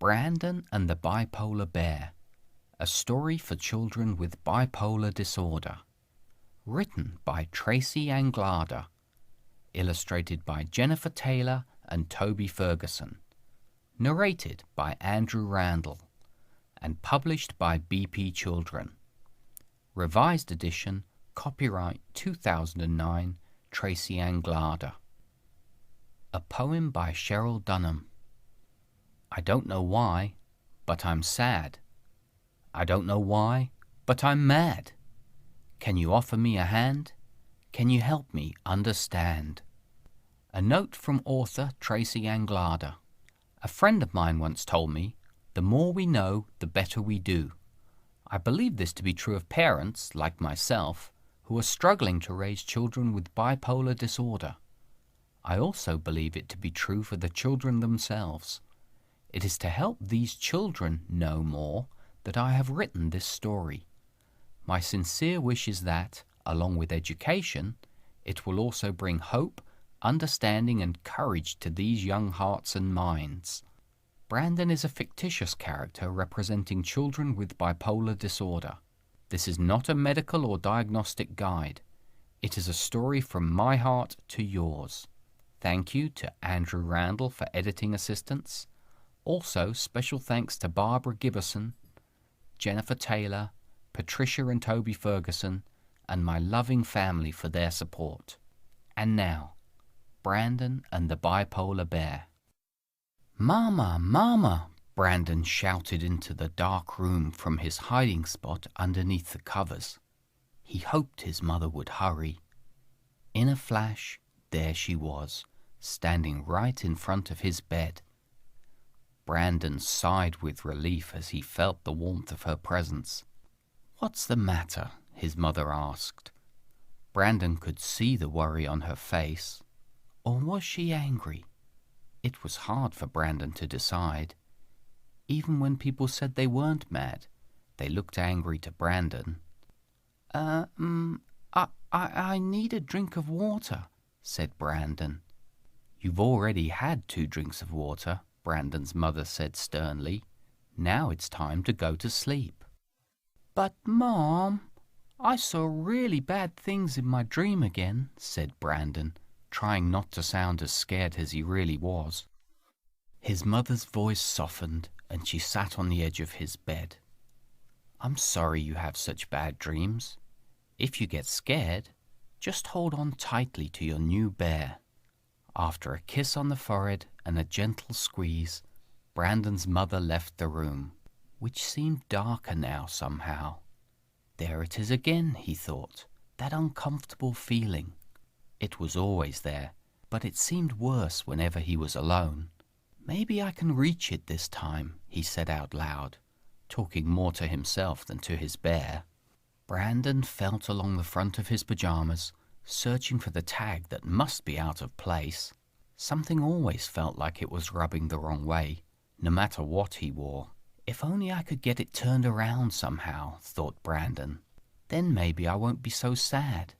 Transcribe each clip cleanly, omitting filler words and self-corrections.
Brandon and the Bipolar Bear, a story for children with bipolar disorder. Written by Tracy Anglada. Illustrated by Jennifer Taylor and Toby Ferguson. Narrated by Andrew Randall. And published by BP Children. Revised edition, copyright 2009, Tracy Anglada. A poem by Cheryl Dunham. I don't know why, but I'm sad. I don't know why, but I'm mad. Can you offer me a hand? Can you help me understand? A note from author Tracy Anglada. A friend of mine once told me, the more we know, the better we do. I believe this to be true of parents, like myself, who are struggling to raise children with bipolar disorder. I also believe it to be true for the children themselves. It is to help these children know more that I have written this story. My sincere wish is that, along with education, it will also bring hope, understanding and courage to these young hearts and minds. Brandon is a fictitious character representing children with bipolar disorder. This is not a medical or diagnostic guide. It is a story from my heart to yours. Thank you to Andrew Randall for editing assistance. Also, special thanks to Barbara Gibbison, Jennifer Taylor, Patricia and Toby Ferguson, and my loving family for their support. And now, Brandon and the Bipolar Bear. "Mama, Mama!" Brandon shouted into the dark room from his hiding spot underneath the covers. He hoped his mother would hurry. In a flash, there she was, standing right in front of his bed. Brandon sighed with relief as he felt the warmth of her presence. "What's the matter?" his mother asked. Brandon could see the worry on her face. Or was she angry? It was hard for Brandon to decide. Even when people said they weren't mad, they looked angry to Brandon. I need a drink of water," said Brandon. "You've already had 2 drinks of water," Brandon's mother said sternly. "Now it's time to go to sleep." "But, Mom, I saw really bad things in my dream again," said Brandon, trying not to sound as scared as he really was. His mother's voice softened, and she sat on the edge of his bed. "I'm sorry you have such bad dreams. If you get scared, just hold on tightly to your new bear." After a kiss on the forehead and a gentle squeeze, Brandon's mother left the room, which seemed darker now somehow. There it is again, he thought, that uncomfortable feeling. It was always there, but it seemed worse whenever he was alone. "Maybe I can reach it this time," he said out loud, talking more to himself than to his bear. Brandon felt along the front of his pajamas, searching for the tag that must be out of place. Something always felt like it was rubbing the wrong way, no matter what he wore. If only I could get it turned around somehow, thought Brandon. Then maybe I won't be so sad.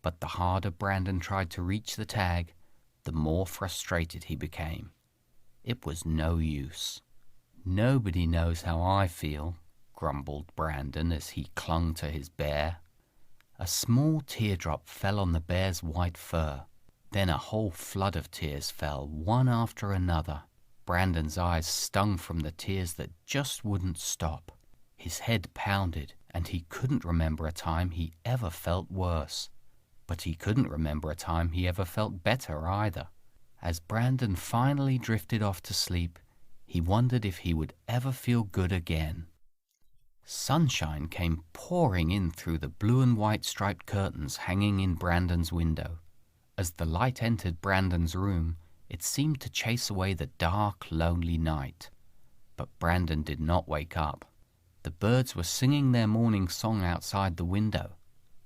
But the harder Brandon tried to reach the tag, the more frustrated he became. It was no use. "Nobody knows how I feel," grumbled Brandon as he clung to his bear. A small teardrop fell on the bear's white fur. Then a whole flood of tears fell, one after another. Brandon's eyes stung from the tears that just wouldn't stop. His head pounded, and he couldn't remember a time he ever felt worse. But he couldn't remember a time he ever felt better either. As Brandon finally drifted off to sleep, he wondered if he would ever feel good again. Sunshine came pouring in through the blue and white striped curtains hanging in Brandon's window. As the light entered Brandon's room, it seemed to chase away the dark, lonely night. But Brandon did not wake up. The birds were singing their morning song outside the window,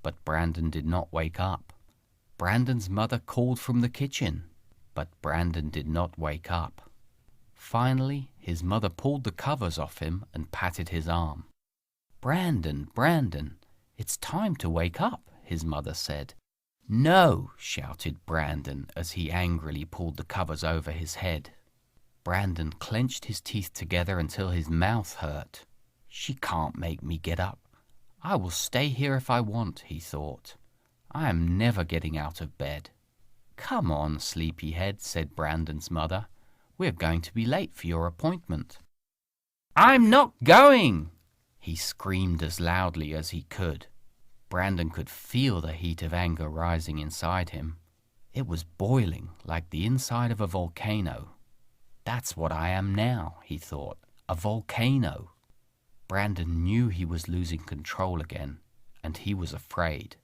but Brandon did not wake up. Brandon's mother called from the kitchen, but Brandon did not wake up. Finally, his mother pulled the covers off him and patted his arm. "Brandon, Brandon, it's time to wake up," his mother said. "No!" shouted Brandon as he angrily pulled the covers over his head. Brandon clenched his teeth together until his mouth hurt. She can't make me get up. I will stay here if I want, he thought. I am never getting out of bed. Come on, sleepyhead, said Brandon's mother. We're going to be late for your appointment. I'm not going, he screamed as loudly as he could. Brandon could feel the heat of anger rising inside him. It was boiling like the inside of a volcano. That's what I am now, he thought, a volcano. Brandon knew he was losing control again, and he was afraid.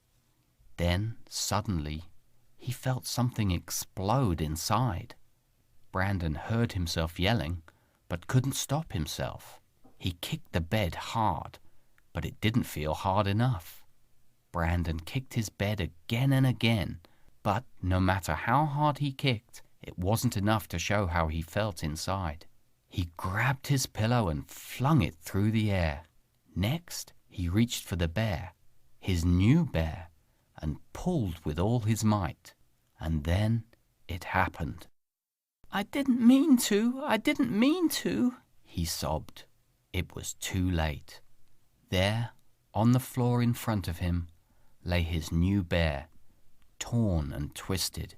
Then, suddenly, he felt something explode inside. Brandon heard himself yelling, but couldn't stop himself. He kicked the bed hard, but it didn't feel hard enough. Brandon kicked his bed again and again, but no matter how hard he kicked, it wasn't enough to show how he felt inside. He grabbed his pillow and flung it through the air. Next, he reached for the bear, his new bear, and pulled with all his might. And then it happened. I didn't mean to, he sobbed. It was too late. There, on the floor in front of him, lay his new bear, torn and twisted.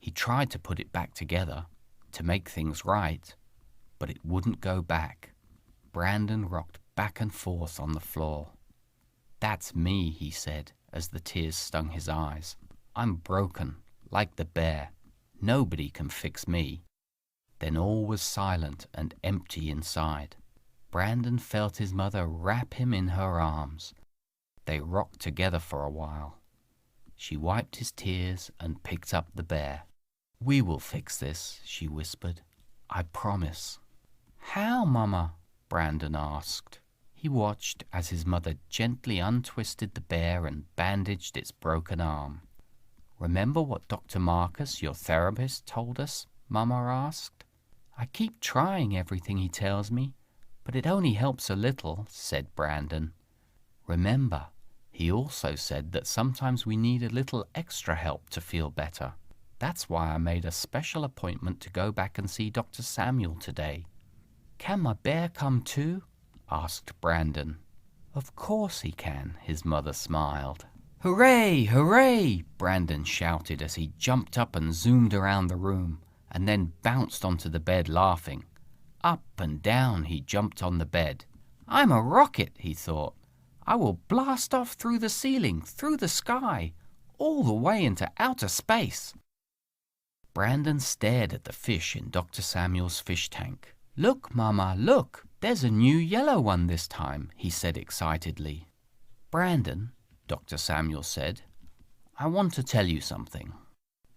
He tried to put it back together, to make things right, but it wouldn't go back. Brandon rocked back and forth on the floor. That's me, he said, as the tears stung his eyes. I'm broken, like the bear. Nobody can fix me. Then all was silent and empty inside. Brandon felt his mother wrap him in her arms. They rocked together for a while. She wiped his tears and picked up the bear. We will fix this, she whispered. I promise. How, Mama? Brandon asked. He watched as his mother gently untwisted the bear and bandaged its broken arm. Remember what Dr. Marcus, your therapist, told us? Mama asked. I keep trying everything he tells me, but it only helps a little, said Brandon. Remember, he also said that sometimes we need a little extra help to feel better. That's why I made a special appointment to go back and see Dr. Samuel today. Can my bear come too? Asked Brandon. Of course he can, his mother smiled. Hooray, hooray! Brandon shouted as he jumped up and zoomed around the room, and then bounced onto the bed laughing. Up and down he jumped on the bed. I'm a rocket, he thought. I will blast off through the ceiling, through the sky, all the way into outer space. Brandon stared at the fish in Dr. Samuel's fish tank. Look, Mama, look! There's a new yellow one this time, he said excitedly. Brandon, Dr. Samuel said, I want to tell you something.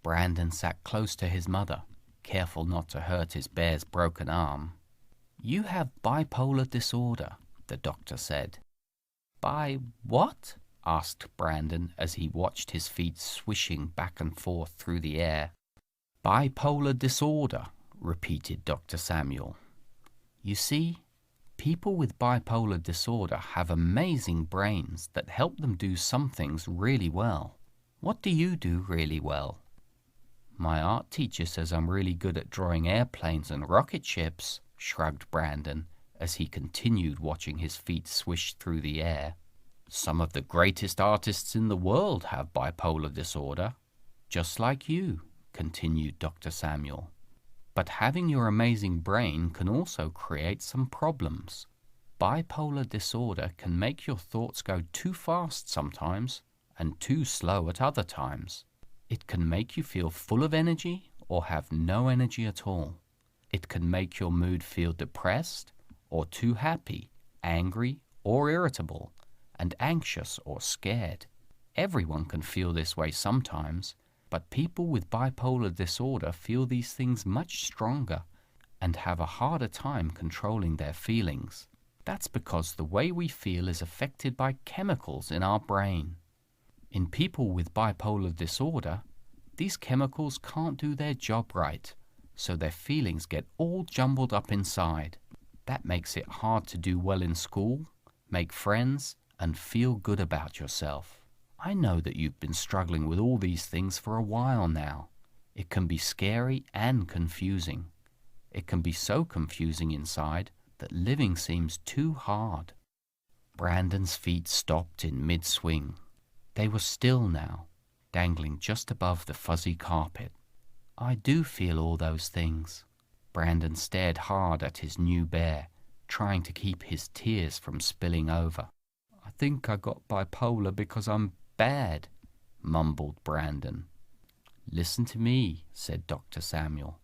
Brandon sat close to his mother, careful not to hurt his bear's broken arm. You have bipolar disorder, the doctor said. By what? Asked Brandon as he watched his feet swishing back and forth through the air. Bipolar disorder, repeated Dr. Samuel. You see, people with bipolar disorder have amazing brains that help them do some things really well. What do you do really well? My art teacher says I'm really good at drawing airplanes and rocket ships, shrugged Brandon as he continued watching his feet swish through the air. Some of the greatest artists in the world have bipolar disorder, just like you, continued Dr. Samuel. But having your amazing brain can also create some problems. Bipolar disorder can make your thoughts go too fast sometimes and too slow at other times. It can make you feel full of energy or have no energy at all. It can make your mood feel depressed or too happy, angry or irritable, and anxious or scared. Everyone can feel this way sometimes, but people with bipolar disorder feel these things much stronger and have a harder time controlling their feelings. That's because the way we feel is affected by chemicals in our brain. In people with bipolar disorder, these chemicals can't do their job right, so their feelings get all jumbled up inside. That makes it hard to do well in school, make friends, and feel good about yourself. I know that you've been struggling with all these things for a while now. It can be scary and confusing. It can be so confusing inside that living seems too hard. Brandon's feet stopped in mid-swing. They were still now, dangling just above the fuzzy carpet. I do feel all those things. Brandon stared hard at his new bear, trying to keep his tears from spilling over. I think I got bipolar because I'm bad, mumbled Brandon. Listen to me, said Dr. Samuel.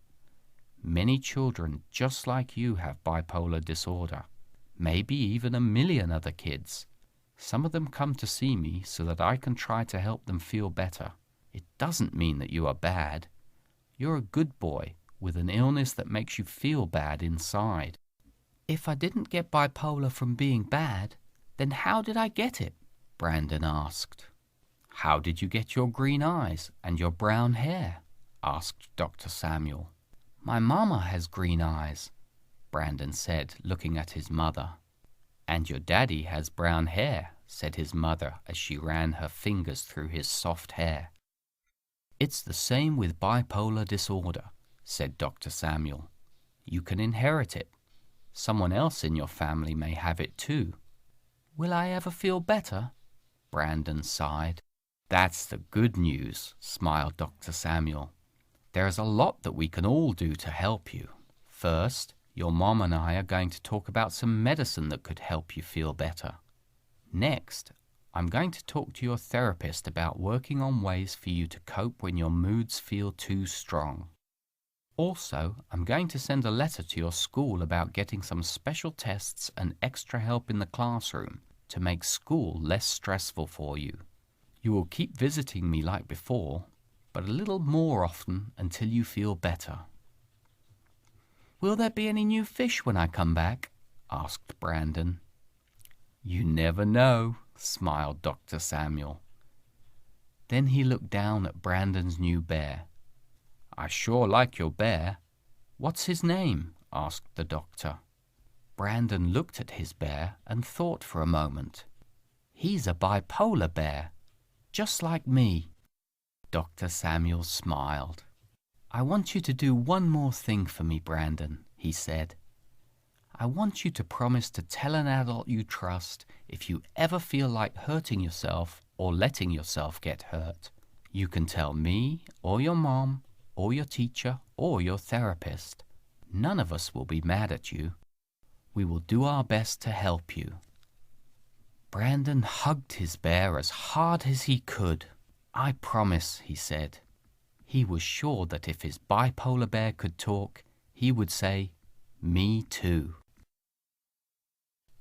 Many children just like you have bipolar disorder. Maybe even 1 million other kids. Some of them come to see me so that I can try to help them feel better. It doesn't mean that you are bad. You're a good boy with an illness that makes you feel bad inside. If I didn't get bipolar from being bad, then how did I get it? Brandon asked. How did you get your green eyes and your brown hair? Asked Dr. Samuel. My mama has green eyes, Brandon said, looking at his mother. And your daddy has brown hair, said his mother as she ran her fingers through his soft hair. It's the same with bipolar disorder, said Dr. Samuel. You can inherit it. Someone else in your family may have it too. Will I ever feel better? Brandon sighed. That's the good news, smiled Dr. Samuel. There's a lot that we can all do to help you. First, your mom and I are going to talk about some medicine that could help you feel better. Next, I'm going to talk to your therapist about working on ways for you to cope when your moods feel too strong. Also, I'm going to send a letter to your school about getting some special tests and extra help in the classroom to make school less stressful for you. You will keep visiting me like before, but a little more often until you feel better. Will there be any new fish when I come back? Asked Brandon. You never know, smiled Dr. Samuel. Then he looked down at Brandon's new bear. I sure like your bear. What's his name? Asked the doctor. Brandon looked at his bear and thought for a moment. He's a bipolar bear, just like me. Dr. Samuel smiled. I want you to do one more thing for me, Brandon, he said. I want you to promise to tell an adult you trust if you ever feel like hurting yourself or letting yourself get hurt. You can tell me or your mom or your teacher or your therapist. None of us will be mad at you. We will do our best to help you. Brandon hugged his bear as hard as he could. I promise, he said. He was sure that if his bipolar bear could talk, he would say, me too.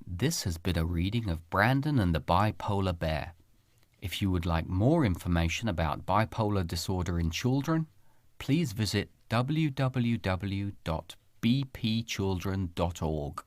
This has been a reading of Brandon and the Bipolar Bear. If you would like more information about bipolar disorder in children, please visit www.bpchildren.org.